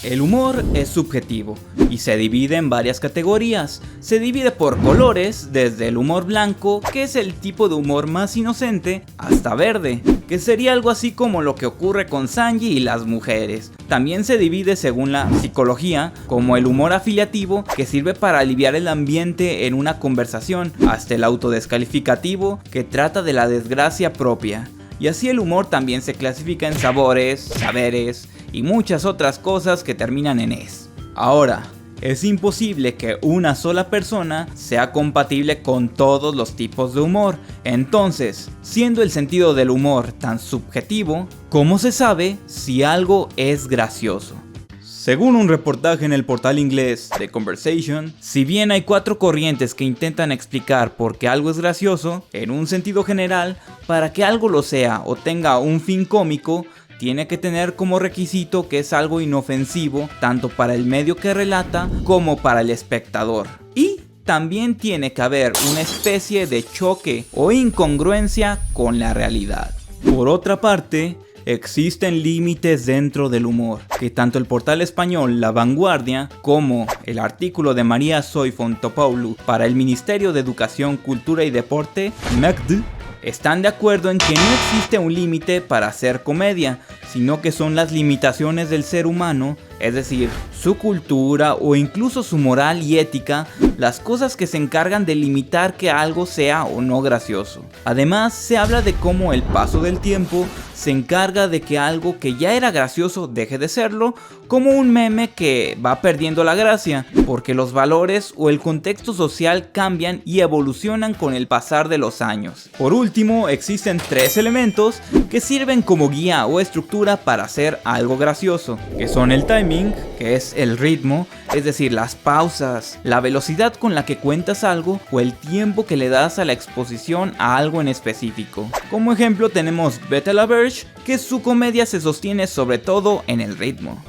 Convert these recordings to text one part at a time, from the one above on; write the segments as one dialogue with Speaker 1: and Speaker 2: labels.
Speaker 1: El humor es subjetivo y se divide en varias categorías. Se divide por colores, desde el humor blanco, que es el tipo de humor más inocente, hasta verde, que sería algo así como lo que ocurre con Sanji y las mujeres. También se divide según la psicología, como el humor afiliativo, que sirve para aliviar el ambiente en una conversación, hasta el autodescalificativo, que trata de la desgracia propia. Y así el humor también se clasifica en sabores, saberes y muchas otras cosas que terminan en es. Ahora, es imposible que una sola persona sea compatible con todos los tipos de humor. Entonces, siendo el sentido del humor tan subjetivo, ¿cómo se sabe si algo es gracioso? Según un reportaje en el portal inglés The Conversation, si bien hay 4 corrientes que intentan explicar por qué algo es gracioso, en un sentido general, para que algo lo sea o tenga un fin cómico, tiene que tener como requisito que es algo inofensivo tanto para el medio que relata como para el espectador. Y también tiene que haber una especie de choque o incongruencia con la realidad. Por otra parte, existen límites dentro del humor, que tanto el portal español La Vanguardia como el artículo de María Soy Fontopoulou para el Ministerio de Educación, Cultura y Deporte, MECD, están de acuerdo en que no existe un límite para hacer comedia, sino que son las limitaciones del ser humano, es decir, su cultura o incluso su moral y ética, las cosas que se encargan de limitar que algo sea o no gracioso. Además, se habla de cómo el paso del tiempo se encarga de que algo que ya era gracioso deje de serlo, como un meme que va perdiendo la gracia, porque los valores o el contexto social cambian y evolucionan con el pasar de los años. Por último, existen 3 elementos que sirven como guía o estructura para hacer algo gracioso, que son el timing, que es el ritmo, es decir, las pausas, la velocidad con la que cuentas algo o el tiempo que le das a la exposición a algo en específico. Como ejemplo tenemos Bette La Verge, que su comedia se sostiene sobre todo en el ritmo.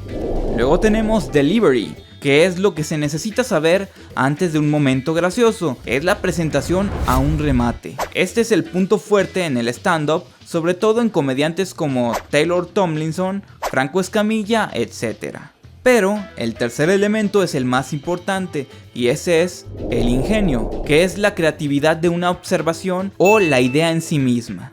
Speaker 1: Luego tenemos Delivery, que es lo que se necesita saber antes de un momento gracioso, es la presentación a un remate. Este es el punto fuerte en el stand-up, sobre todo en comediantes como Taylor Tomlinson, Franco Escamilla, etc. Pero el tercer elemento es el más importante, y ese es el ingenio, que es la creatividad de una observación o la idea en sí misma.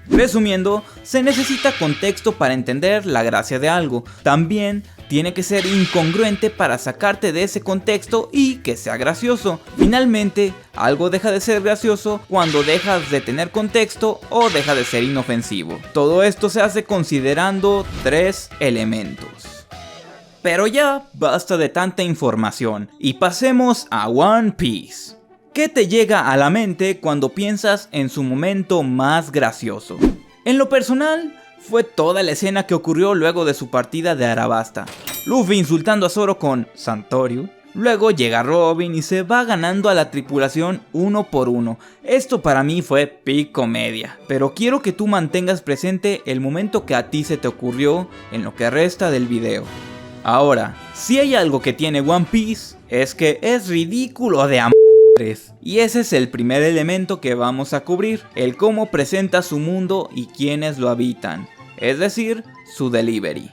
Speaker 1: Resumiendo, se necesita contexto para entender la gracia de algo. También tiene que ser incongruente para sacarte de ese contexto y que sea gracioso. Finalmente, algo deja de ser gracioso cuando dejas de tener contexto o deja de ser inofensivo. Todo esto se hace considerando 3 elementos. Pero ya basta de tanta información y pasemos a One Piece. ¿Qué te llega a la mente cuando piensas en su momento más gracioso? En lo personal, fue toda la escena que ocurrió luego de su partida de Arabasta. Luffy insultando a Zoro con Santorio. Luego llega Robin y se va ganando a la tripulación uno por uno. Esto para mí fue peak comedia. Pero quiero que tú mantengas presente el momento que a ti se te ocurrió en lo que resta del video. Ahora, si hay algo que tiene One Piece, es que es ridículo de amor. Y ese es el primer elemento que vamos a cubrir, el cómo presenta su mundo y quienes lo habitan, es decir, su delivery.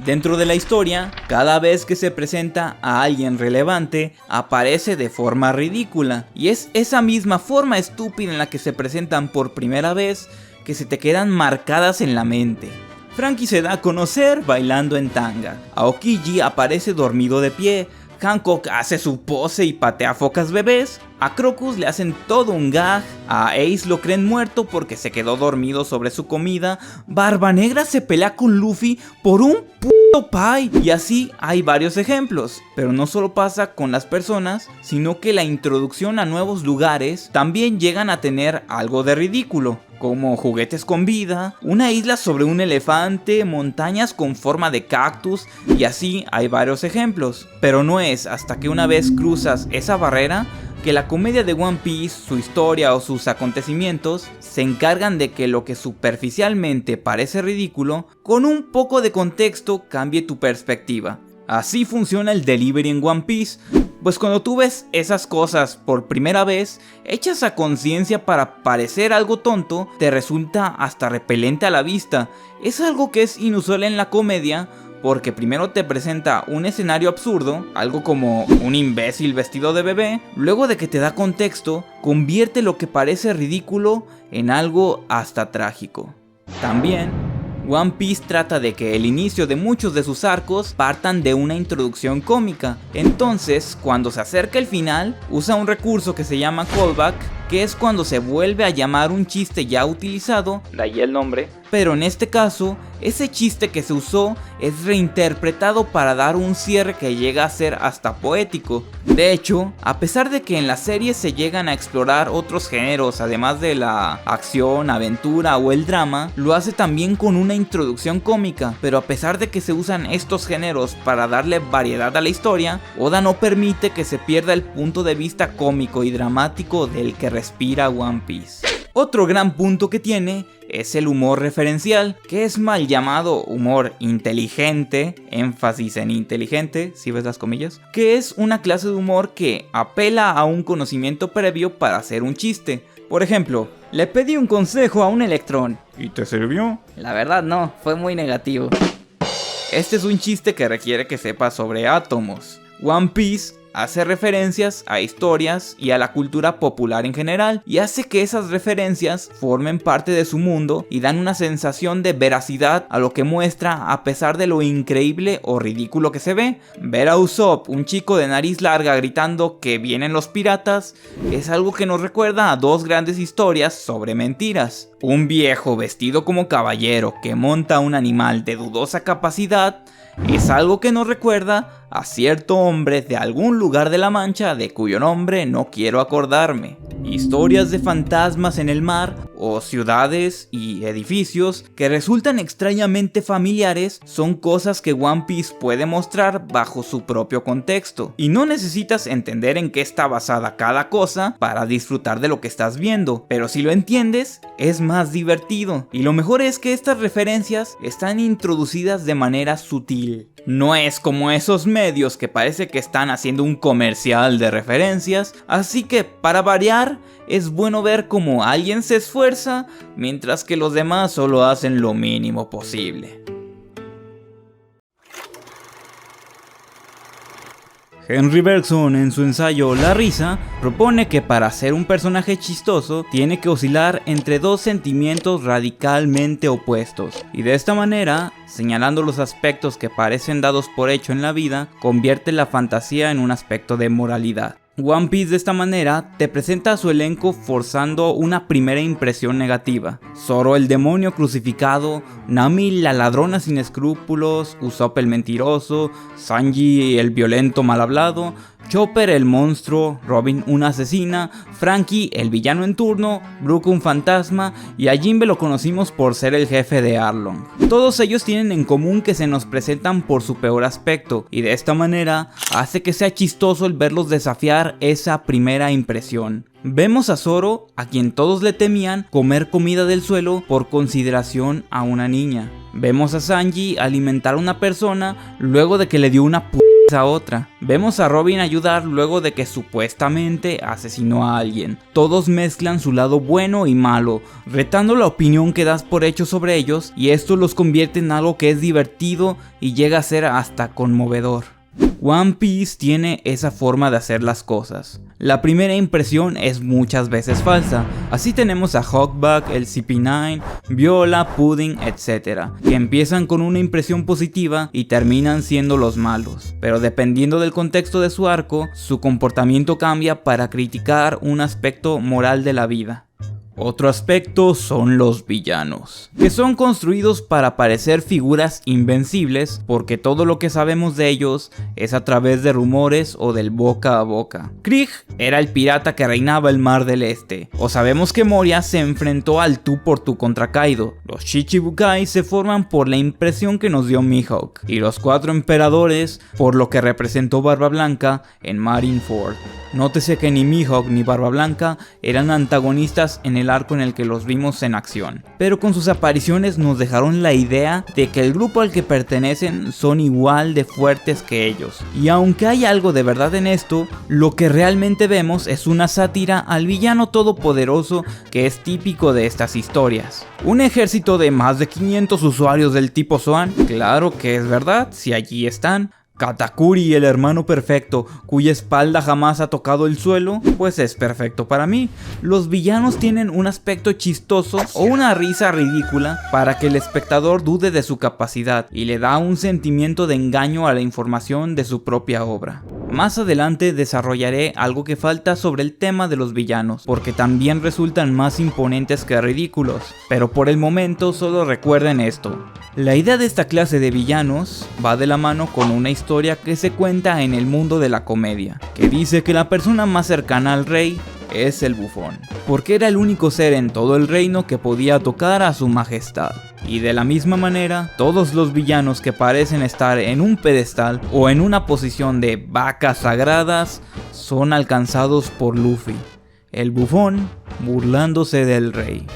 Speaker 1: Dentro de la historia, cada vez que se presenta a alguien relevante, aparece de forma ridícula, y es esa misma forma estúpida en la que se presentan por primera vez que se te quedan marcadas en la mente. Franky se da a conocer bailando en tanga, Aokiji aparece dormido de pie, Hancock hace su pose y patea focas bebés, a Crocus le hacen todo un gag, a Ace lo creen muerto porque se quedó dormido sobre su comida, Barba Negra se pelea con Luffy por un puto pie, y así hay varios ejemplos. Pero no solo pasa con las personas, sino que la introducción a nuevos lugares también llegan a tener algo de ridículo, como juguetes con vida, una isla sobre un elefante, montañas con forma de cactus, y así hay varios ejemplos. Pero no es hasta que una vez cruzas esa barrera que la comedia de One Piece, su historia o sus acontecimientos se encargan de que lo que superficialmente parece ridículo, con un poco de contexto cambie tu perspectiva. Así funciona el delivery en One Piece, pues cuando tú ves esas cosas por primera vez, hechas a conciencia para parecer algo tonto, te resulta hasta repelente a la vista. Es algo que es inusual en la comedia, porque primero te presenta un escenario absurdo, algo como un imbécil vestido de bebé, luego de que te da contexto, convierte lo que parece ridículo en algo hasta trágico. También, One Piece trata de que el inicio de muchos de sus arcos partan de una introducción cómica, entonces cuando se acerca el final, usa un recurso que se llama callback, que es cuando se vuelve a llamar un chiste ya utilizado, de ahí el nombre, pero en este caso, ese chiste que se usó es reinterpretado para dar un cierre que llega a ser hasta poético. De hecho, a pesar de que en la serie se llegan a explorar otros géneros además de la acción, aventura o el drama, lo hace también con una introducción cómica, pero a pesar de que se usan estos géneros para darle variedad a la historia, Oda no permite que se pierda el punto de vista cómico y dramático del que respira One Piece. Otro gran punto que tiene es el humor referencial, que es mal llamado humor inteligente, énfasis en inteligente, si ves las comillas, que es una clase de humor que apela a un conocimiento previo para hacer un chiste. Por ejemplo, le pedí un consejo a un electrón. ¿Y te sirvió? La verdad no, fue muy negativo. Este es un chiste que requiere que sepas sobre átomos. One Piece hace referencias a historias y a la cultura popular en general, y hace que esas referencias formen parte de su mundo y dan una sensación de veracidad a lo que muestra, a pesar de lo increíble o ridículo que se ve. Ver a Usopp, un chico de nariz larga, gritando que vienen los piratas, es algo que nos recuerda a dos grandes historias sobre mentiras. Un viejo vestido como caballero que monta un animal de dudosa capacidad es algo que nos recuerda a cierto hombre de algún lugar de la Mancha de cuyo nombre no quiero acordarme. Historias de fantasmas en el mar o ciudades y edificios que resultan extrañamente familiares son cosas que One Piece puede mostrar bajo su propio contexto, y no necesitas entender en qué está basada cada cosa para disfrutar de lo que estás viendo, pero si lo entiendes es más divertido, y lo mejor es que estas referencias están introducidas de manera sutil. No es como esos medios que parece que están haciendo un comercial de referencias, así que para variar es bueno ver cómo alguien se esfuerza mientras que los demás solo hacen lo mínimo posible. Henry Bergson, en su ensayo La risa, propone que para ser un personaje chistoso tiene que oscilar entre dos sentimientos radicalmente opuestos, y de esta manera, señalando los aspectos que parecen dados por hecho en la vida, convierte la fantasía en un aspecto de moralidad. One Piece de esta manera te presenta a su elenco forzando una primera impresión negativa. Zoro el demonio crucificado, Nami la ladrona sin escrúpulos, Usopp el mentiroso, Sanji el violento mal hablado, Chopper el monstruo, Robin una asesina, Franky el villano en turno, Brook un fantasma y a Jinbe lo conocimos por ser el jefe de Arlong. Todos ellos tienen en común que se nos presentan por su peor aspecto, y de esta manera hace que sea chistoso el verlos desafiar esa primera impresión. Vemos a Zoro, a quien todos le temían, comer comida del suelo por consideración a una niña. Vemos a Sanji alimentar a una persona luego de que le dio una a otra. Vemos a Robin ayudar luego de que supuestamente asesinó a alguien. Todos mezclan su lado bueno y malo, retando la opinión que das por hecho sobre ellos, y esto los convierte en algo que es divertido y llega a ser hasta conmovedor. One Piece tiene esa forma de hacer las cosas. La primera impresión es muchas veces falsa. Así tenemos a Hawkback, el CP9, Viola, Pudding, etc., que empiezan con una impresión positiva y terminan siendo los malos. Pero dependiendo del contexto de su arco, su comportamiento cambia para criticar un aspecto moral de la vida. Otro aspecto son los villanos, que son construidos para parecer figuras invencibles porque todo lo que sabemos de ellos es a través de rumores o del boca a boca. Krieg era el pirata que reinaba el Mar del Este, o sabemos que Moria se enfrentó al tú por tú contra Kaido. Los Shichibukai se forman por la impresión que nos dio Mihawk, y los 4 emperadores por lo que representó Barba Blanca en Marineford. Nótese que ni Mihawk ni Barba Blanca eran antagonistas en el el arco en el que los vimos en acción, pero con sus apariciones nos dejaron la idea de que el grupo al que pertenecen son igual de fuertes que ellos. Y aunque hay algo de verdad en esto, lo que realmente vemos es una sátira al villano todopoderoso que es típico de estas historias. Un ejército de más de 500 usuarios del tipo Zoan, claro que es verdad, si allí están. Katakuri, el hermano perfecto, cuya espalda jamás ha tocado el suelo, pues es perfecto para mí. Los villanos tienen un aspecto chistoso o una risa ridícula para que el espectador dude de su capacidad y le da un sentimiento de engaño a la información de su propia obra. Más adelante desarrollaré algo que falta sobre el tema de los villanos, porque también resultan más imponentes que ridículos, pero por el momento solo recuerden esto. La idea de esta clase de villanos va de la mano con una historia que se cuenta en el mundo de la comedia, que dice que la persona más cercana al rey es el bufón, porque era el único ser en todo el reino que podía tocar a su majestad. Y de la misma manera, todos los villanos que parecen estar en un pedestal o en una posición de vacas sagradas son alcanzados por Luffy, el bufón burlándose del rey.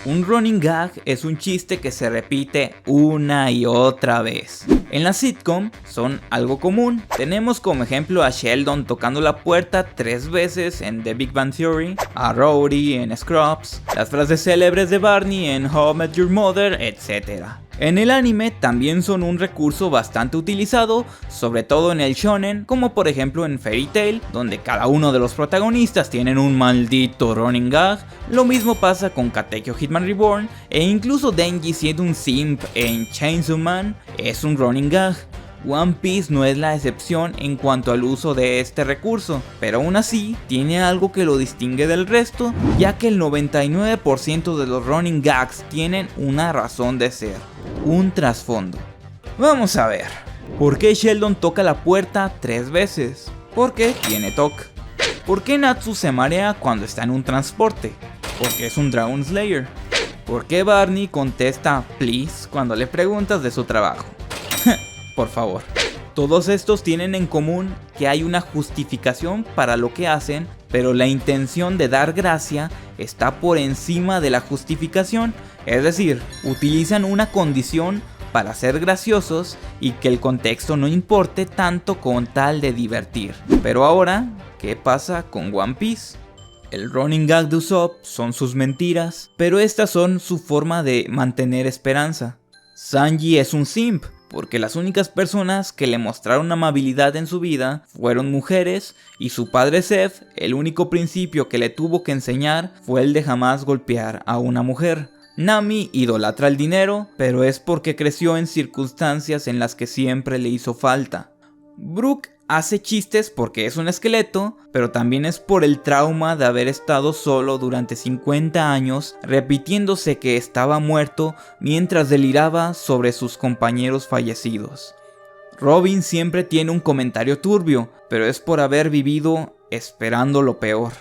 Speaker 1: Un running gag es un chiste que se repite una y otra vez. En la sitcom son algo común. Tenemos como ejemplo a Sheldon tocando la puerta 3 veces en The Big Bang Theory, a Rowdy en Scrubs, las frases célebres de Barney en How I Met Your Mother, etc. En el anime también son un recurso bastante utilizado, sobre todo en el shonen, como por ejemplo en Fairy Tail, donde cada uno de los protagonistas tienen un maldito running gag. Lo mismo pasa con Katekyo Hitman Reborn, e incluso Denji siendo un simp en Chainsaw Man es un running gag. One Piece no es la excepción en cuanto al uso de este recurso, pero aún así tiene algo que lo distingue del resto, ya que el 99% de los running gags tienen una razón de ser, un trasfondo. Vamos a ver, ¿por qué Sheldon toca la puerta 3 veces? Porque tiene TOC. ¿Por qué Natsu se marea cuando está en un transporte? Porque es un Dragon Slayer. ¿Por qué Barney contesta please cuando le preguntas de su trabajo? Por favor. Todos estos tienen en común que hay una justificación para lo que hacen, pero la intención de dar gracia está por encima de la justificación, es decir, utilizan una condición para ser graciosos y que el contexto no importe tanto con tal de divertir. Pero ahora, ¿qué pasa con One Piece? El running gag de Usopp son sus mentiras, pero estas son su forma de mantener esperanza. Sanji es un simp, porque las únicas personas que le mostraron amabilidad en su vida fueron mujeres, y su padre Seth, el único principio que le tuvo que enseñar fue el de jamás golpear a una mujer. Nami idolatra el dinero, pero es porque creció en circunstancias en las que siempre le hizo falta. Brook hace chistes porque es un esqueleto, pero también es por el trauma de haber estado solo durante 50 años, repitiéndose que estaba muerto mientras deliraba sobre sus compañeros fallecidos. Robin siempre tiene un comentario turbio, pero es por haber vivido esperando lo peor.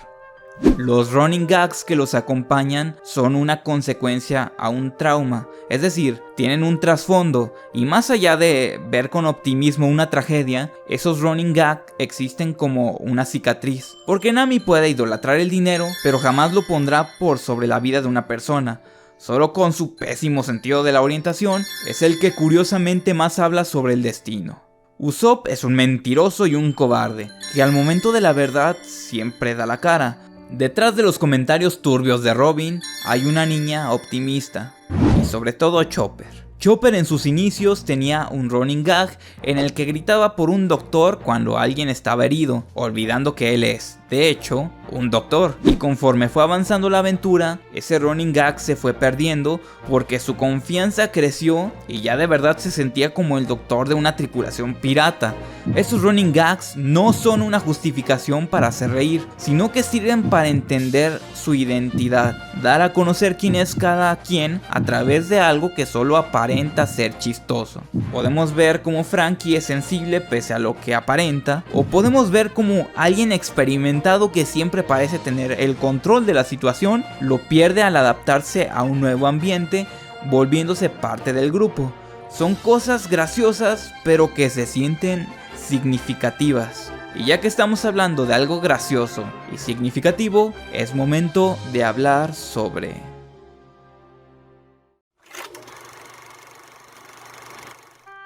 Speaker 1: Los running gags que los acompañan son una consecuencia a un trauma, es decir, tienen un trasfondo, y más allá de ver con optimismo una tragedia, esos running gags existen como una cicatriz. Porque Nami puede idolatrar el dinero, pero jamás lo pondrá por sobre la vida de una persona. Solo con su pésimo sentido de la orientación, es el que curiosamente más habla sobre el destino. Usopp es un mentiroso y un cobarde, que al momento de la verdad siempre da la cara. Detrás de los comentarios turbios de Robin hay una niña optimista, y sobre todo Chopper. Chopper en sus inicios tenía un running gag en el que gritaba por un doctor cuando alguien estaba herido, olvidando que él es, de hecho, un doctor. Y conforme fue avanzando la aventura, ese running gag se fue perdiendo porque su confianza creció y ya de verdad se sentía como el doctor de una tripulación pirata. Esos running gags no son una justificación para hacer reír, sino que sirven para entender su identidad, dar a conocer quién es cada quien a través de algo que solo aparenta ser chistoso. Podemos ver cómo Frankie es sensible pese a lo que aparenta, o podemos ver cómo alguien experimentado que siempre parece tener el control de la situación lo pierde al adaptarse a un nuevo ambiente, volviéndose parte del grupo. Son cosas graciosas pero que se sienten significativas. Y ya que estamos hablando de algo gracioso y significativo, es momento de hablar sobre...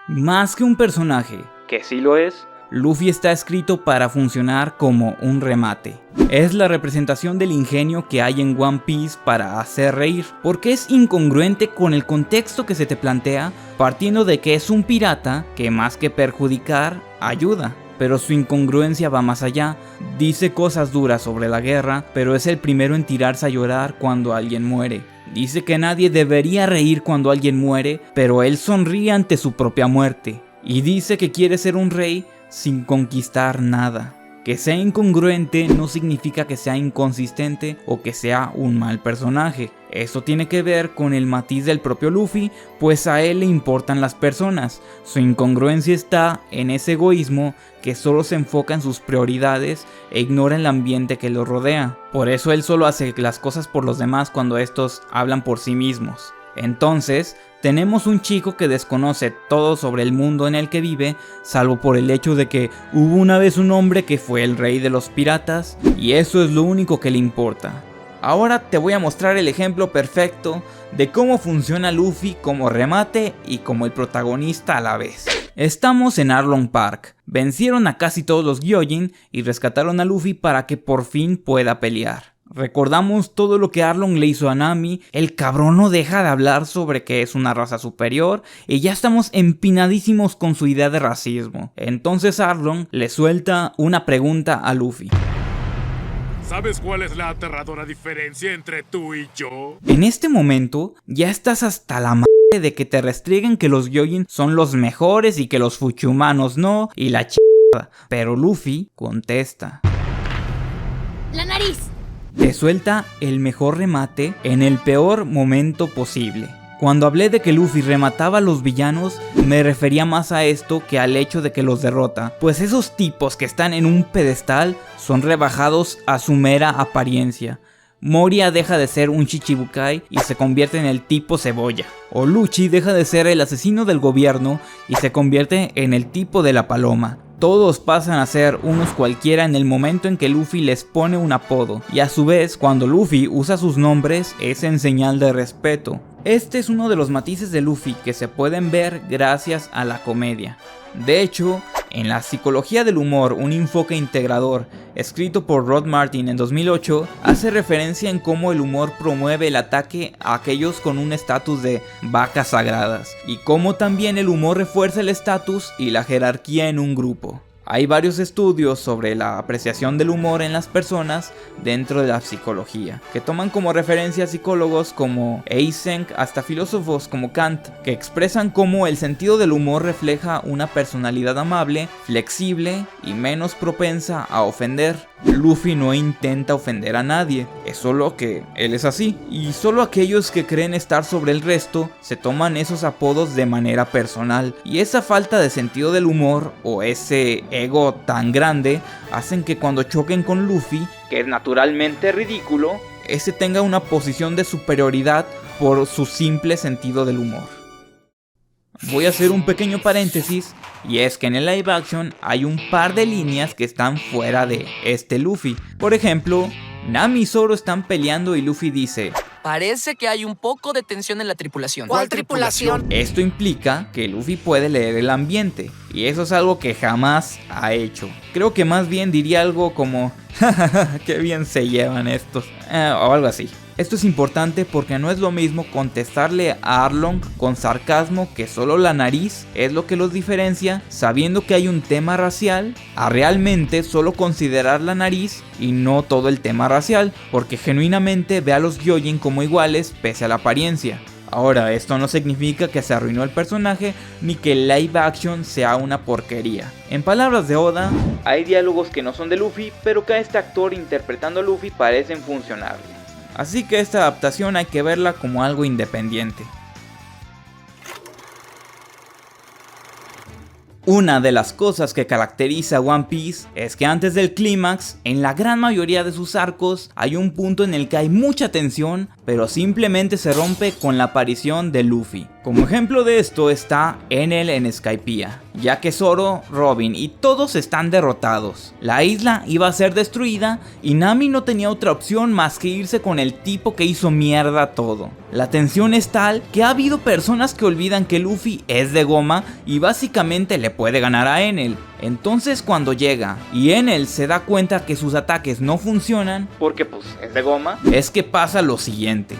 Speaker 1: Más que un personaje, que sí lo es, Luffy está escrito para funcionar como un remate. Es la representación del ingenio que hay en One Piece para hacer reír, porque es incongruente con el contexto que se te plantea, partiendo de que es un pirata que más que perjudicar, ayuda. Pero su incongruencia va más allá. Dice cosas duras sobre la guerra, pero es el primero en tirarse a llorar cuando alguien muere. Dice que nadie debería reír cuando alguien muere, pero él sonríe ante su propia muerte. Y dice que quiere ser un rey sin conquistar nada. Que sea incongruente no significa que sea inconsistente o que sea un mal personaje. Eso tiene que ver con el matiz del propio Luffy, pues a él le importan las personas. Su incongruencia está en ese egoísmo que solo se enfoca en sus prioridades e ignora el ambiente que lo rodea. Por eso él solo hace las cosas por los demás cuando estos hablan por sí mismos. Entonces, tenemos un chico que desconoce todo sobre el mundo en el que vive, salvo por el hecho de que hubo una vez un hombre que fue el rey de los piratas, y eso es lo único que le importa. Ahora te voy a mostrar el ejemplo perfecto de cómo funciona Luffy como remate y como el protagonista a la vez. Estamos en Arlong Park, vencieron a casi todos los Gyojin y rescataron a Luffy para que por fin pueda pelear. Recordamos todo lo que Arlong le hizo a Nami, el cabrón no deja de hablar sobre que es una raza superior y ya estamos empinadísimos con su idea de racismo. Entonces Arlong le suelta una pregunta a Luffy.
Speaker 2: ¿Sabes cuál es la aterradora diferencia entre tú y yo?
Speaker 1: En este momento ya estás hasta la madre de que te restrieguen que los Gyojin son los mejores y que los fuchihumanos no y la chingada. Pero Luffy contesta.
Speaker 3: La nariz.
Speaker 1: Te suelta el mejor remate en el peor momento posible. Cuando hablé de que Luffy remataba a los villanos, me refería más a esto que al hecho de que los derrota, pues esos tipos que están en un pedestal son rebajados a su mera apariencia. Moria deja de ser un Chichibukai y se convierte en el tipo cebolla. O Lucci deja de ser el asesino del gobierno y se convierte en el tipo de la paloma. Todos pasan a ser unos cualquiera en el momento en que Luffy les pone un apodo, y a su vez cuando Luffy usa sus nombres es en señal de respeto. Este es uno de los matices de Luffy que se pueden ver gracias a la comedia. De hecho, en la psicología del humor, un enfoque integrador, escrito por Rod Martin en 2008, hace referencia en cómo el humor promueve el ataque a aquellos con un estatus de vacas sagradas, y cómo también el humor refuerza el estatus y la jerarquía en un grupo. Hay varios estudios sobre la apreciación del humor en las personas dentro de la psicología, que toman como referencia a psicólogos como Eysenck hasta filósofos como Kant, que expresan cómo el sentido del humor refleja una personalidad amable, flexible y menos propensa a ofender. Luffy no intenta ofender a nadie, es solo que él es así, y solo aquellos que creen estar sobre el resto se toman esos apodos de manera personal, y esa falta de sentido del humor o ese ego tan grande hacen que cuando choquen con Luffy, que es naturalmente ridículo, ese tenga una posición de superioridad por su simple sentido del humor. Voy a hacer un pequeño paréntesis, y es que en el live action hay un par de líneas que están fuera de este Luffy. Por ejemplo, Nami y Zoro están peleando y Luffy dice:
Speaker 4: parece que hay un poco de tensión en la tripulación.
Speaker 3: ¿Cuál tripulación?
Speaker 1: Esto implica que Luffy puede leer el ambiente, y eso es algo que jamás ha hecho. Creo que más bien diría algo como jajaja, qué bien se llevan estos, o algo así. Esto es importante porque no es lo mismo contestarle a Arlong con sarcasmo, que solo la nariz es lo que los diferencia, sabiendo que hay un tema racial, a realmente solo considerar la nariz y no todo el tema racial, porque genuinamente ve a los Gyojin como iguales pese a la apariencia. Ahora, esto no significa que se arruinó el personaje ni que el live action sea una porquería. En palabras de Oda, hay diálogos que no son de Luffy, pero que a este actor interpretando a Luffy parecen funcionarle. Así que esta adaptación hay que verla como algo independiente. Una de las cosas que caracteriza a One Piece es que antes del clímax, en la gran mayoría de sus arcos, hay un punto en el que hay mucha tensión pero simplemente se rompe con la aparición de Luffy. Como ejemplo de esto está Enel en Skypiea, ya que Zoro, Robin y todos están derrotados. La isla iba a ser destruida y Nami no tenía otra opción más que irse con el tipo que hizo mierda todo. La tensión es tal que ha habido personas que olvidan que Luffy es de goma y básicamente le puede ganar a Enel. Entonces cuando llega y Enel se da cuenta que sus ataques no funcionan, porque pues es de goma, es que pasa lo siguiente.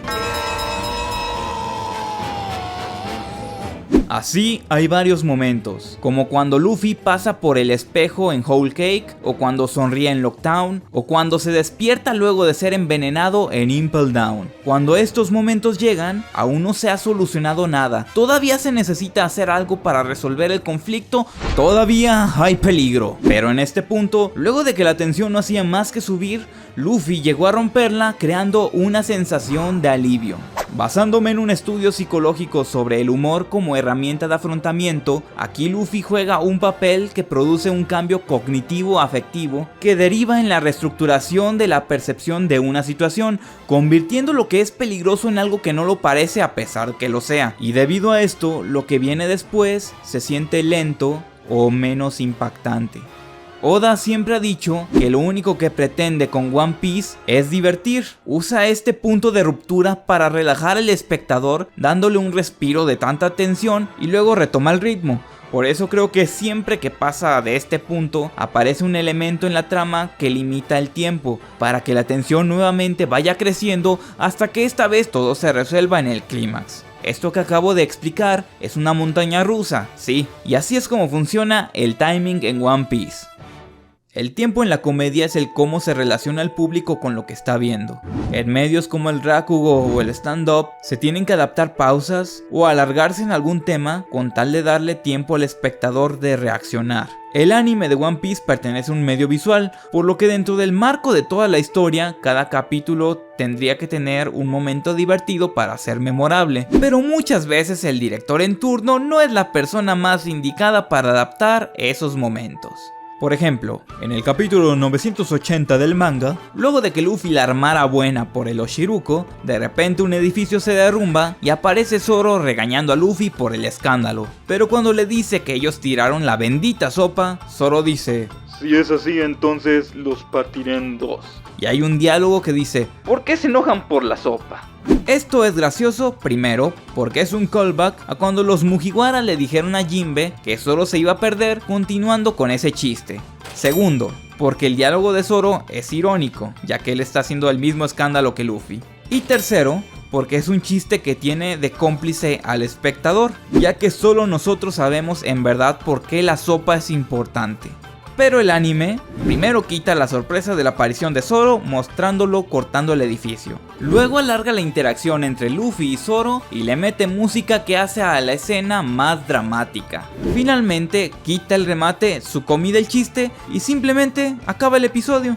Speaker 1: Así hay varios momentos, como cuando Luffy pasa por el espejo en Whole Cake, o cuando sonríe en Lockdown, o cuando se despierta luego de ser envenenado en Impel Down. Cuando estos momentos llegan, aún no se ha solucionado nada, todavía se necesita hacer algo para resolver el conflicto, todavía hay peligro. Pero en este punto, luego de que la tensión no hacía más que subir, Luffy llegó a romperla creando una sensación de alivio. Basándome en un estudio psicológico sobre el humor como herramienta de afrontamiento, aquí Luffy juega un papel que produce un cambio cognitivo afectivo que deriva en la reestructuración de la percepción de una situación, convirtiendo lo que es peligroso en algo que no lo parece a pesar que lo sea. Y debido a esto, lo que viene después se siente lento o menos impactante. Oda siempre ha dicho que lo único que pretende con One Piece es divertir. Usa este punto de ruptura para relajar al espectador, dándole un respiro de tanta tensión y luego retoma el ritmo. Por eso creo que siempre que pasa de este punto, aparece un elemento en la trama que limita el tiempo, para que la tensión nuevamente vaya creciendo hasta que esta vez todo se resuelva en el clímax. Esto que acabo de explicar es una montaña rusa, sí, y así es como funciona el timing en One Piece. El tiempo en la comedia es el cómo se relaciona el público con lo que está viendo. En medios como el rakugo o el stand-up, se tienen que adaptar pausas o alargarse en algún tema con tal de darle tiempo al espectador de reaccionar. El anime de One Piece pertenece a un medio visual, por lo que dentro del marco de toda la historia, cada capítulo tendría que tener un momento divertido para ser memorable. Pero muchas veces el director en turno no es la persona más indicada para adaptar esos momentos. Por ejemplo, en el capítulo 980 del manga, luego de que Luffy la armara buena por el Oshiruko, de repente un edificio se derrumba y aparece Zoro regañando a Luffy por el escándalo. Pero cuando le dice que ellos tiraron la bendita sopa, Zoro dice:
Speaker 5: si es así, entonces los partiré en dos.
Speaker 1: Y hay un diálogo que dice: ¿por qué se enojan por la sopa? Esto es gracioso, primero, porque es un callback a cuando los Mugiwara le dijeron a Jinbe que Zoro se iba a perder, continuando con ese chiste. Segundo, porque el diálogo de Zoro es irónico, ya que él está haciendo el mismo escándalo que Luffy. Y tercero, porque es un chiste que tiene de cómplice al espectador, ya que solo nosotros sabemos en verdad por qué la sopa es importante. Pero el anime primero quita la sorpresa de la aparición de Zoro mostrándolo cortando el edificio. Luego alarga la interacción entre Luffy y Zoro y le mete música que hace a la escena más dramática. Finalmente quita el remate, su comida el chiste y simplemente acaba el episodio.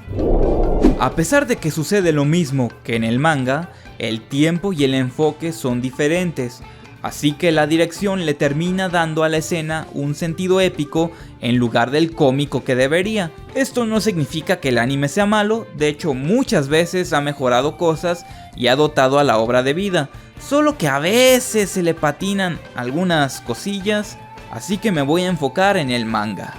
Speaker 1: A pesar de que sucede lo mismo que en el manga, el tiempo y el enfoque son diferentes. Así que la dirección le termina dando a la escena un sentido épico en lugar del cómico que debería. Esto no significa que el anime sea malo, de hecho muchas veces ha mejorado cosas y ha dotado a la obra de vida, solo que a veces se le patinan algunas cosillas, así que me voy a enfocar en el manga.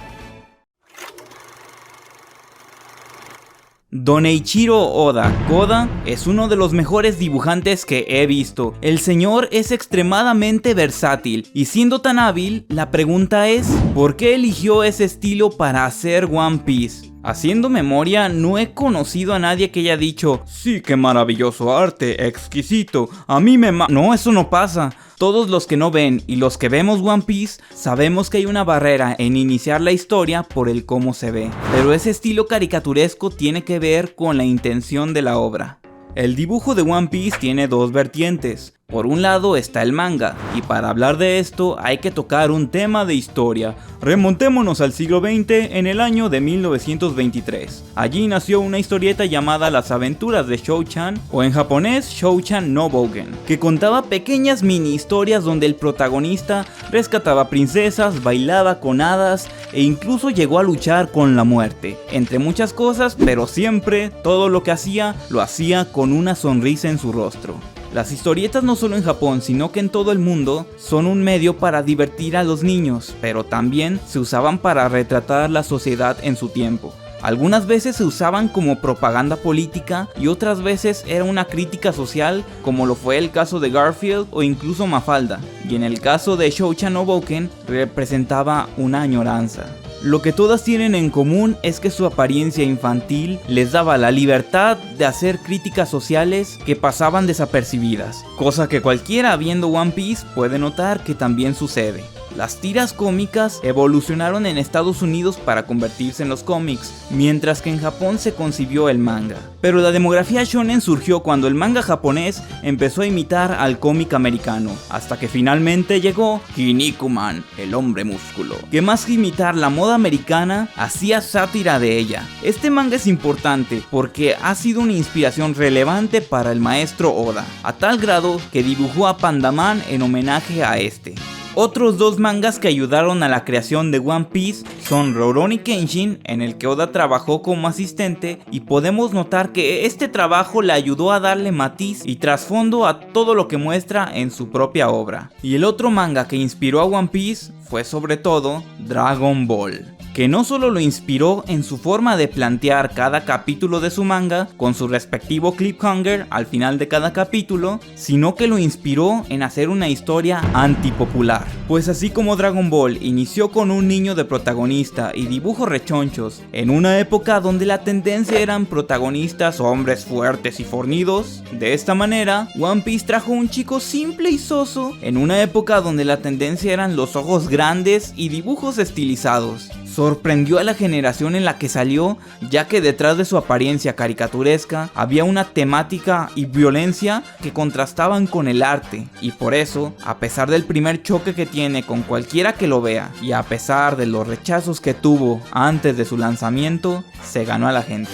Speaker 1: Don Eiichiro Oda, Koda, es uno de los mejores dibujantes que he visto. El señor es extremadamente versátil y siendo tan hábil, la pregunta es, ¿por qué eligió ese estilo para hacer One Piece? Haciendo memoria, no he conocido a nadie que haya dicho: sí, qué maravilloso arte, exquisito, a mí me No, eso no pasa. Todos los que no ven y los que vemos One Piece sabemos que hay una barrera en iniciar la historia por el cómo se ve. Pero ese estilo caricaturesco tiene que ver con la intención de la obra. El dibujo de One Piece tiene dos vertientes. Por un lado está el manga, y para hablar de esto hay que tocar un tema de historia. Remontémonos al siglo XX en el año de 1923. Allí nació una historieta llamada Las aventuras de Shou-chan, o en japonés Shou-chan no Bougen, que contaba pequeñas mini historias donde el protagonista rescataba princesas, bailaba con hadas e incluso llegó a luchar con la muerte. Entre muchas cosas, pero siempre todo lo que hacía, lo hacía con una sonrisa en su rostro. Las historietas no solo en Japón, sino que en todo el mundo, son un medio para divertir a los niños, pero también se usaban para retratar la sociedad en su tiempo. Algunas veces se usaban como propaganda política y otras veces era una crítica social, como lo fue el caso de Garfield o incluso Mafalda, y en el caso de Shoucha no Boken representaba una añoranza. Lo que todas tienen en común es que su apariencia infantil les daba la libertad de hacer críticas sociales que pasaban desapercibidas, cosa que cualquiera viendo One Piece puede notar que también sucede. Las tiras cómicas evolucionaron en Estados Unidos para convertirse en los cómics, mientras que en Japón se concibió el manga. Pero la demografía shonen surgió cuando el manga japonés empezó a imitar al cómic americano, hasta que finalmente llegó Kinnikuman, el hombre músculo, que más que imitar la moda americana, hacía sátira de ella. Este manga es importante porque ha sido una inspiración relevante para el maestro Oda, a tal grado que dibujó a Pandaman en homenaje a este. Otros dos mangas que ayudaron a la creación de One Piece son Rurouni Kenshin, en el que Oda trabajó como asistente, y podemos notar que este trabajo le ayudó a darle matiz y trasfondo a todo lo que muestra en su propia obra. Y el otro manga que inspiró a One Piece fue sobre todo Dragon Ball, que no solo lo inspiró en su forma de plantear cada capítulo de su manga con su respectivo cliffhanger al final de cada capítulo, sino que lo inspiró en hacer una historia antipopular. Pues así como Dragon Ball inició con un niño de protagonista y dibujos rechonchos, en una época donde la tendencia eran protagonistas hombres fuertes y fornidos, de esta manera One Piece trajo un chico simple y soso en una época donde la tendencia eran los ojos grandes y dibujos estilizados. Sorprendió a la generación en la que salió, ya que detrás de su apariencia caricaturesca había una temática y violencia que contrastaban con el arte, y por eso, a pesar del primer choque que tiene con cualquiera que lo vea, y a pesar de los rechazos que tuvo antes de su lanzamiento, se ganó a la gente.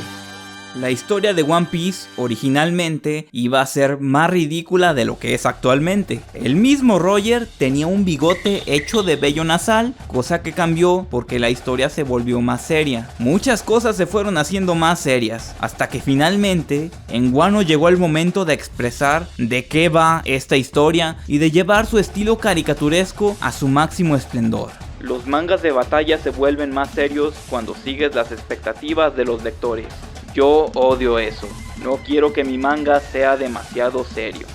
Speaker 1: La historia de One Piece originalmente iba a ser más ridícula de lo que es actualmente. El mismo Roger tenía un bigote hecho de vello nasal, cosa que cambió porque la historia se volvió más seria. Muchas cosas se fueron haciendo más serias, hasta que finalmente en Wano llegó el momento de expresar de qué va esta historia y de llevar su estilo caricaturesco a su máximo esplendor. Los mangas de batalla se vuelven más serios cuando sigues las expectativas de los lectores. Yo odio eso, no quiero que mi manga sea demasiado serio.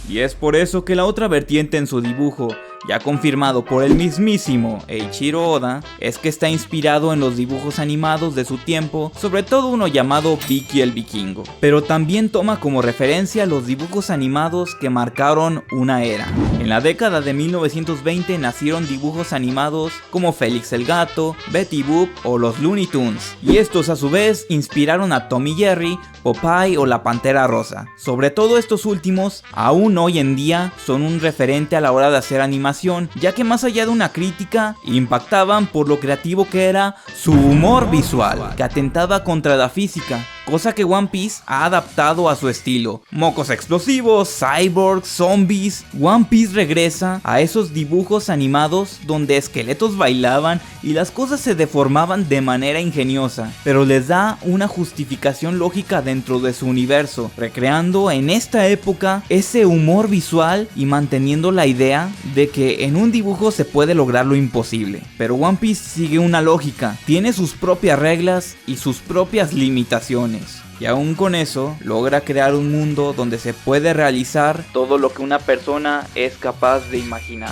Speaker 1: Y es por eso que la otra vertiente en su dibujo, ya confirmado por el mismísimo Eiichiro Oda, es que está inspirado en los dibujos animados de su tiempo, sobre todo uno llamado Vicky el Vikingo, pero también toma como referencia los dibujos animados que marcaron una era. En la década de 1920 nacieron dibujos animados como Félix el Gato, Betty Boop o los Looney Tunes, y estos a su vez inspiraron a Tom y Jerry, Popeye o la Pantera Rosa. Sobre todo estos últimos, aún hoy en día son un referente a la hora de hacer animación, ya que más allá de una crítica, impactaban por lo creativo que era su humor visual, que atentaba contra la física, cosa que One Piece ha adaptado a su estilo. Mocos explosivos, cyborgs, zombies. One Piece regresa a esos dibujos animados donde esqueletos bailaban y las cosas se deformaban de manera ingeniosa, pero les da una justificación lógica dentro de su universo, recreando en esta época ese humor visual y manteniendo la idea de que en un dibujo se puede lograr lo imposible. Pero One Piece sigue una lógica, tiene sus propias reglas y sus propias limitaciones. Y aún con eso, logra crear un mundo donde se puede realizar todo lo que una persona es capaz de imaginar.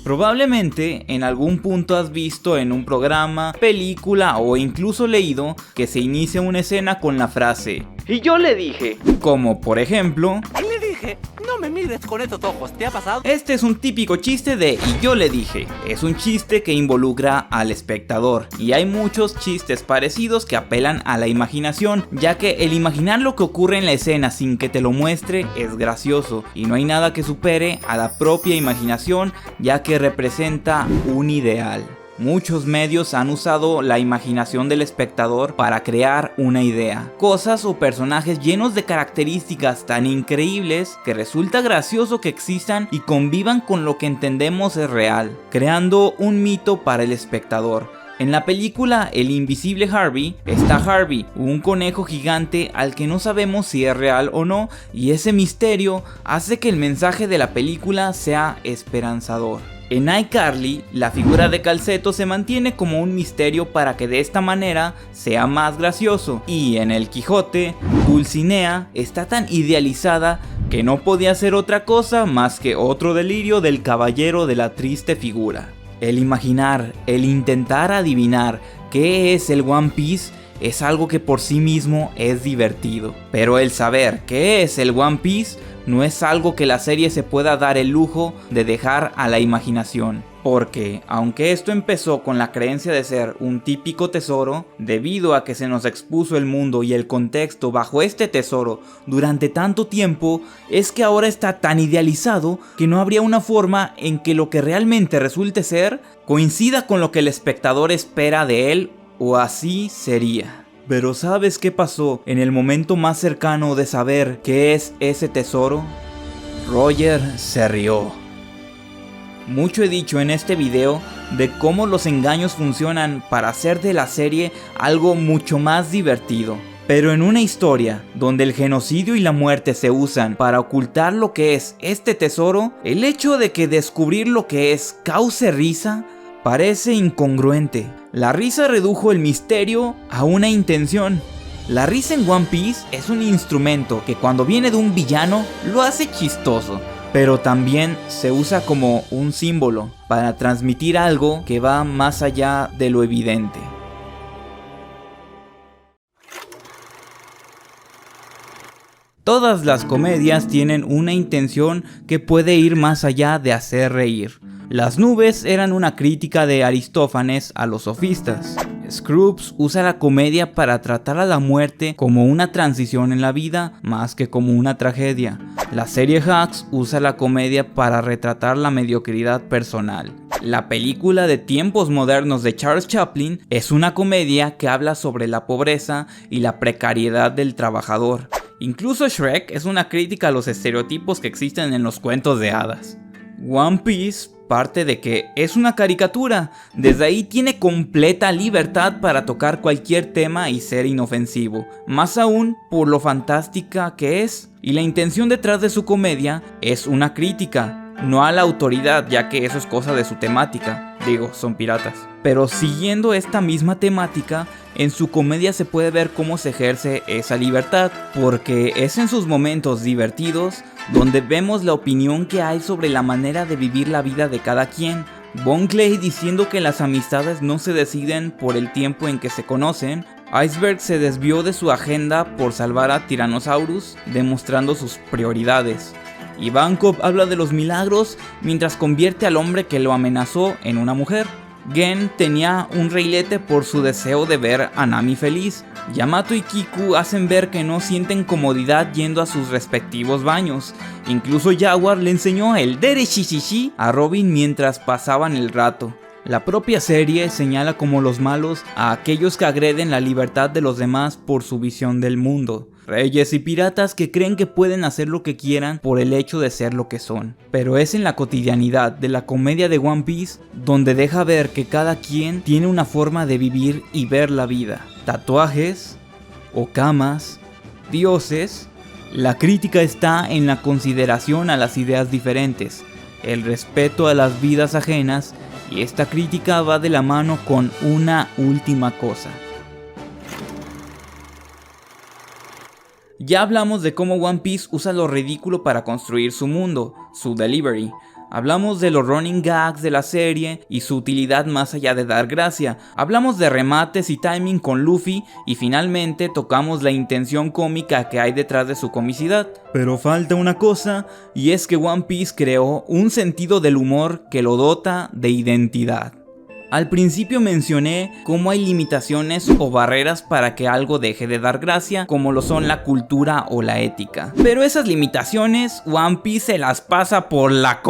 Speaker 1: Probablemente en algún punto has visto en un programa, película o incluso leído que se inicia una escena con la frase "y yo le dije", como por ejemplo
Speaker 6: Le dije, no me mires con esos ojos, ¿te ha pasado?
Speaker 1: Este es un típico chiste de "y yo le dije". Es un chiste que involucra al espectador, y hay muchos chistes parecidos que apelan a la imaginación, ya que el imaginar lo que ocurre en la escena sin que te lo muestre es gracioso, y no hay nada que supere a la propia imaginación, ya que representa un ideal. Muchos medios han usado la imaginación del espectador para crear una idea, cosas o personajes llenos de características tan increíbles que resulta gracioso que existan y convivan con lo que entendemos es real, creando un mito para el espectador. En la película El Invisible Harvey está Harvey, un conejo gigante al que no sabemos si es real o no, y ese misterio hace que el mensaje de la película sea esperanzador. En iCarly, la figura de Calceto se mantiene como un misterio para que de esta manera sea más gracioso, y en El Quijote, Dulcinea está tan idealizada que no podía ser otra cosa más que otro delirio del caballero de la triste figura. El imaginar, el intentar adivinar qué es el One Piece es algo que por sí mismo es divertido, pero el saber qué es el One Piece no es algo que la serie se pueda dar el lujo de dejar a la imaginación, porque aunque esto empezó con la creencia de ser un típico tesoro, debido a que se nos expuso el mundo y el contexto bajo este tesoro durante tanto tiempo, es que ahora está tan idealizado que no habría una forma en que lo que realmente resulte ser coincida con lo que el espectador espera de él, o así sería. Pero ¿sabes qué pasó en el momento más cercano de saber qué es ese tesoro? Roger se rió. Mucho he dicho en este video de cómo los engaños funcionan para hacer de la serie algo mucho más divertido. Pero en una historia donde el genocidio y la muerte se usan para ocultar lo que es este tesoro, el hecho de que descubrir lo que es cause risa parece incongruente. La risa redujo el misterio a una intención. La risa en One Piece es un instrumento que cuando viene de un villano lo hace chistoso, pero también se usa como un símbolo para transmitir algo que va más allá de lo evidente. Todas las comedias tienen una intención que puede ir más allá de hacer reír. Las nubes eran una crítica de Aristófanes a los sofistas. Scrubs usa la comedia para tratar a la muerte como una transición en la vida más que como una tragedia. La serie Hacks usa la comedia para retratar la mediocridad personal. La película de tiempos modernos de Charles Chaplin es una comedia que habla sobre la pobreza y la precariedad del trabajador. Incluso Shrek es una crítica a los estereotipos que existen en los cuentos de hadas. One Piece parte de que es una caricatura, desde ahí tiene completa libertad para tocar cualquier tema y ser inofensivo, más aún por lo fantástica que es, y la intención detrás de su comedia es una crítica, no a la autoridad, ya que eso es cosa de su temática, digo, son piratas. Pero siguiendo esta misma temática, en su comedia se puede ver cómo se ejerce esa libertad, porque es en sus momentos divertidos donde vemos la opinión que hay sobre la manera de vivir la vida de cada quien. Bon Clay diciendo que las amistades no se deciden por el tiempo en que se conocen. Iceberg se desvió de su agenda por salvar a Tyrannosaurus, demostrando sus prioridades. Ivankov habla de los milagros mientras convierte al hombre que lo amenazó en una mujer. Gen tenía un reilete por su deseo de ver a Nami feliz. Yamato y Kiku hacen ver que no sienten comodidad yendo a sus respectivos baños. Incluso Jaguar le enseñó el derechichichi a Robin mientras pasaban el rato. La propia serie señala como los malos a aquellos que agreden la libertad de los demás por su visión del mundo. Reyes y piratas que creen que pueden hacer lo que quieran por el hecho de ser lo que son. Pero es en la cotidianidad de la comedia de One Piece donde deja ver que cada quien tiene una forma de vivir y ver la vida. Tatuajes, okamas, dioses. La crítica está en la consideración a las ideas diferentes, el respeto a las vidas ajenas, y esta crítica va de la mano con una última cosa. Ya hablamos de cómo One Piece usa lo ridículo para construir su mundo, su delivery. Hablamos de los running gags de la serie y su utilidad más allá de dar gracia. Hablamos de remates y timing con Luffy y finalmente tocamos la intención cómica que hay detrás de su comicidad. Pero falta una cosa, y es que One Piece creó un sentido del humor que lo dota de identidad. Al principio mencioné cómo hay limitaciones o barreras para que algo deje de dar gracia, como lo son la cultura o la ética. Pero esas limitaciones, One Piece se las pasa por la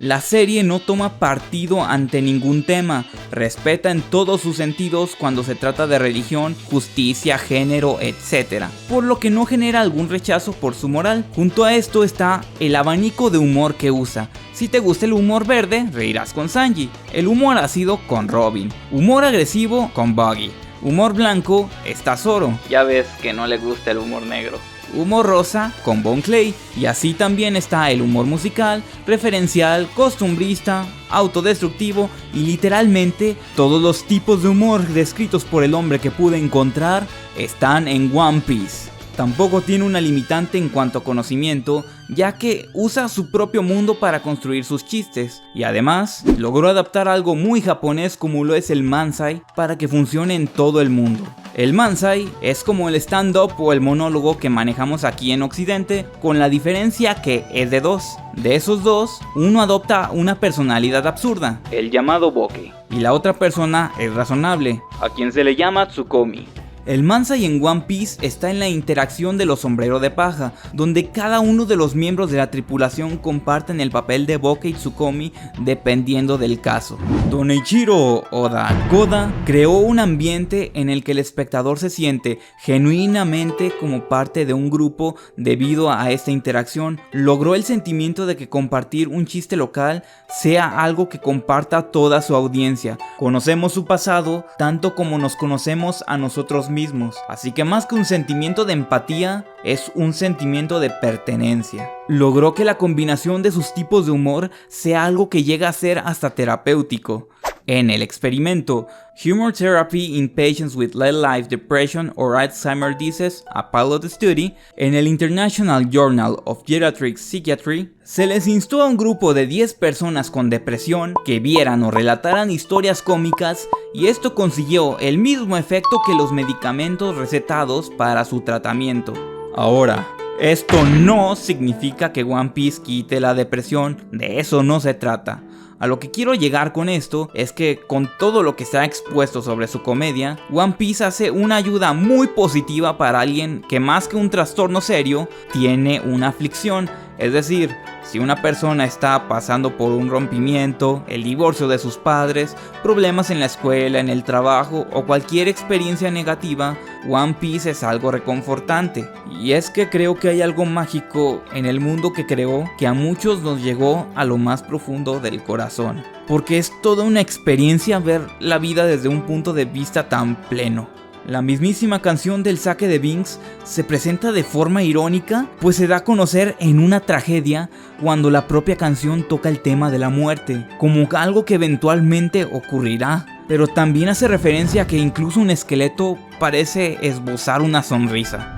Speaker 1: La serie no toma partido ante ningún tema, respeta en todos sus sentidos cuando se trata de religión, justicia, género, etc. Por lo que no genera algún rechazo por su moral. Junto a esto está el abanico de humor que usa. Si te gusta el humor verde, reirás con Sanji. El humor ácido con Robin. Humor agresivo con Buggy. Humor blanco está Zoro. Ya ves que no le gusta el humor negro. Humor rosa con Bon Clay, y así también está el humor musical, referencial, costumbrista, autodestructivo y literalmente todos los tipos de humor descritos por el hombre que pude encontrar están en One Piece. Tampoco tiene una limitante en cuanto a conocimiento, ya que usa su propio mundo para construir sus chistes, y además logró adaptar algo muy japonés como lo es el Mansai para que funcione en todo el mundo. El Mansai es como el stand-up o el monólogo que manejamos aquí en Occidente, con la diferencia que es de dos. De esos dos, uno adopta una personalidad absurda, el llamado Boke, y la otra persona es razonable, a quien se le llama Tsukomi. El Mansai en One Piece está en la interacción de los sombreros de paja, donde cada uno de los miembros de la tripulación comparten el papel de Boke y Tsukomi dependiendo del caso. Tonichiro Oda Koda creó un ambiente en el que el espectador se siente genuinamente como parte de un grupo debido a esta interacción. Logró el sentimiento de que compartir un chiste local sea algo que comparta toda su audiencia. Conocemos su pasado tanto como nos conocemos a nosotros mismos, así que más que un sentimiento de empatía, es un sentimiento de pertenencia. Logró que la combinación de sus tipos de humor sea algo que llega a ser hasta terapéutico. En el experimento Humor Therapy in Patients with Late Life Depression or Alzheimer's Disease, a Pilot Study, en el International Journal of Geriatric Psychiatry, se les instó a un grupo de 10 personas con depresión que vieran o relataran historias cómicas, y esto consiguió el mismo efecto que los medicamentos recetados para su tratamiento. Ahora, esto no significa que One Piece quite la depresión, de eso no se trata. A lo que quiero llegar con esto es que con todo lo que se ha expuesto sobre su comedia, One Piece hace una ayuda muy positiva para alguien que más que un trastorno serio, tiene una aflicción. Es decir, si una persona está pasando por un rompimiento, el divorcio de sus padres, problemas en la escuela, en el trabajo o cualquier experiencia negativa, One Piece es algo reconfortante. Y es que creo que hay algo mágico en el mundo que creó que a muchos nos llegó a lo más profundo del corazón. Porque es toda una experiencia ver la vida desde un punto de vista tan pleno. La mismísima canción del saque de Binks se presenta de forma irónica, pues se da a conocer en una tragedia cuando la propia canción toca el tema de la muerte, como algo que eventualmente ocurrirá. Pero también hace referencia a que incluso un esqueleto parece esbozar una sonrisa.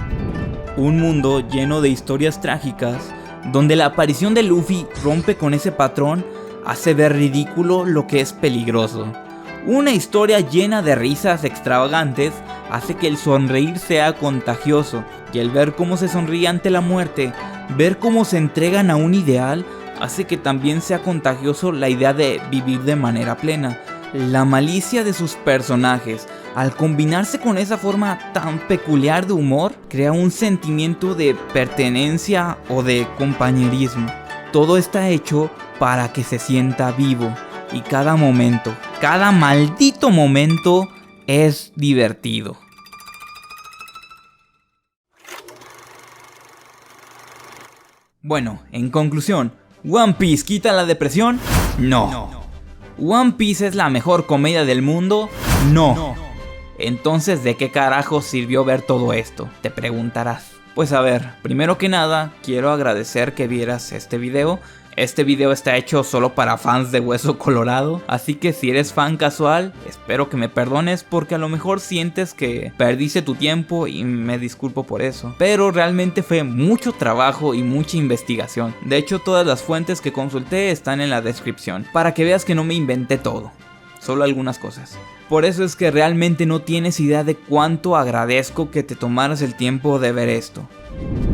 Speaker 1: Un mundo lleno de historias trágicas, donde la aparición de Luffy rompe con ese patrón, hace ver ridículo lo que es peligroso. Una historia llena de risas extravagantes hace que el sonreír sea contagioso, y el ver cómo se sonríe ante la muerte, ver cómo se entregan a un ideal, hace que también sea contagioso la idea de vivir de manera plena. La malicia de sus personajes, al combinarse con esa forma tan peculiar de humor, crea un sentimiento de pertenencia o de compañerismo. Todo está hecho para que se sienta vivo, y cada momento, cada maldito momento es divertido. Bueno, en conclusión, ¿One Piece quita la depresión? No. ¿One Piece es la mejor comedia del mundo? No. Entonces, ¿de qué carajo sirvió ver todo esto? Te preguntarás. Pues a ver, primero que nada, quiero agradecer que vieras este video. Este video está hecho solo para fans de Hueso Colorado, así que si eres fan casual, espero que me perdones porque a lo mejor sientes que perdiste tu tiempo y me disculpo por eso. Pero realmente fue mucho trabajo y mucha investigación. De hecho, todas las fuentes que consulté están en la descripción, para que veas que no me inventé todo, solo algunas cosas. Por eso es que realmente no tienes idea de cuánto agradezco que te tomaras el tiempo de ver esto.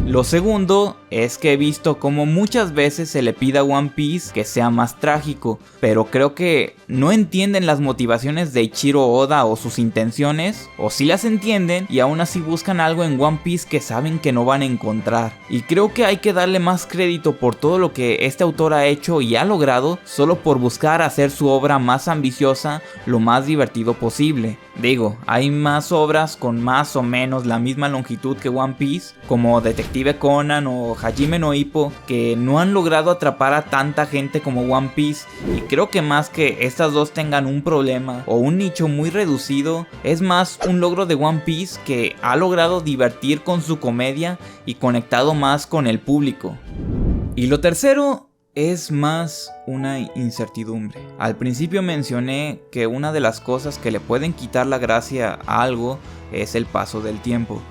Speaker 1: Lo segundo es que he visto como muchas veces se le pide a One Piece que sea más trágico, pero creo que no entienden las motivaciones de Eiichiro Oda o sus intenciones, o sí las entienden y aún así buscan algo en One Piece que saben que no van a encontrar. Y creo que hay que darle más crédito por todo lo que este autor ha hecho y ha logrado solo por buscar hacer su obra más ambiciosa, lo más divertido posible. Digo, hay más obras con más o menos la misma longitud que One Piece, como Detective Conan o Hajime no Ippo, que no han logrado atrapar a tanta gente como One Piece, y creo que más que estas dos tengan un problema o un nicho muy reducido, es más un logro de One Piece que ha logrado divertir con su comedia y conectado más con el público. Y lo tercero es más una incertidumbre. Al principio mencioné que una de las cosas que le pueden quitar la gracia a algo es el paso del tiempo.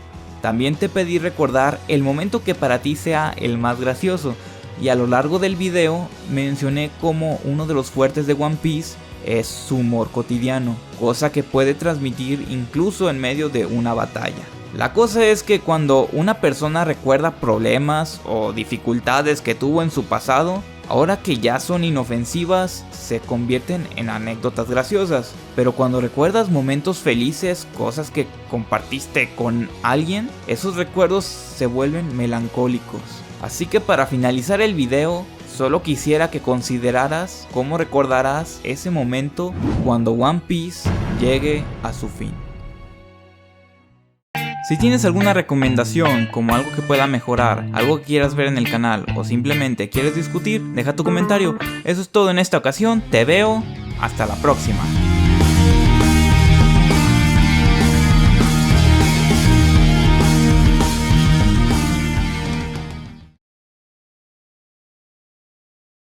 Speaker 1: También te pedí recordar el momento que para ti sea el más gracioso, y a lo largo del video mencioné como uno de los fuertes de One Piece es su humor cotidiano, cosa que puede transmitir incluso en medio de una batalla. La cosa es que cuando una persona recuerda problemas o dificultades que tuvo en su pasado, ahora que ya son inofensivas, se convierten en anécdotas graciosas. Pero cuando recuerdas momentos felices, cosas que compartiste con alguien, esos recuerdos se vuelven melancólicos. Así que para finalizar el video, solo quisiera que consideraras cómo recordarás ese momento cuando One Piece llegue a su fin. Si tienes alguna recomendación, como algo que pueda mejorar, algo que quieras ver en el canal o simplemente quieres discutir, deja tu comentario. Eso es todo en esta ocasión, te veo, hasta la próxima.